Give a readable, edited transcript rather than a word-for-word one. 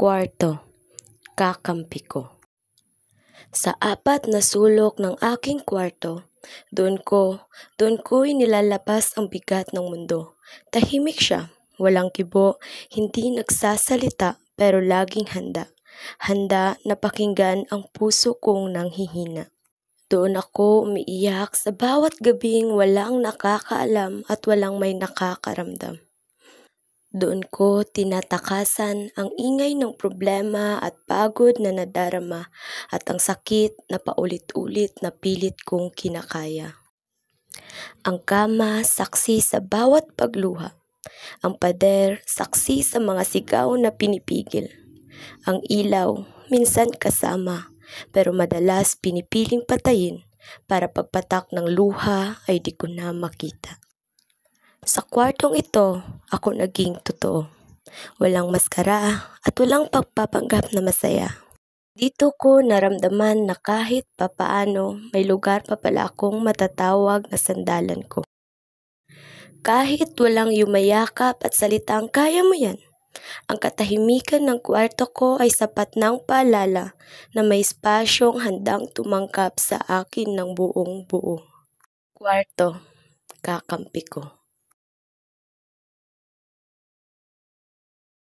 Kwarto, kakampi ko. Sa apat na sulok ng aking kwarto, doon ko'y nilalabas ang bigat ng mundo. Tahimik siya, walang kibo, hindi nagsasalita pero laging handa. Handa na pakinggan ang puso kong nanghihina. Doon ako umiiyak sa bawat gabing walang nakakaalam at walang may nakakaramdam. Doon ko tinatakasan ang ingay ng problema at pagod na nadarama at ang sakit na paulit-ulit na pilit kong kinakaya. Ang kama, saksi sa bawat pagluha. Ang pader, saksi sa mga sigaw na pinipigil. Ang ilaw, minsan kasama, pero madalas pinipiling patayin para pagpatak ng luha ay di ko na makita. Sa kwartong ito, ako naging totoo. Walang maskara at walang pagpapanggap na masaya. Dito ko naramdaman na kahit papaano may lugar pa pala akong matatawag na sandalan ko. Kahit walang yumayakap at salitang kaya mo yan, ang katahimikan ng kwarto ko ay sapat ng paalala na may espasyong handang tumangkap sa akin ng buong buo. Kwarto, kakampi ko.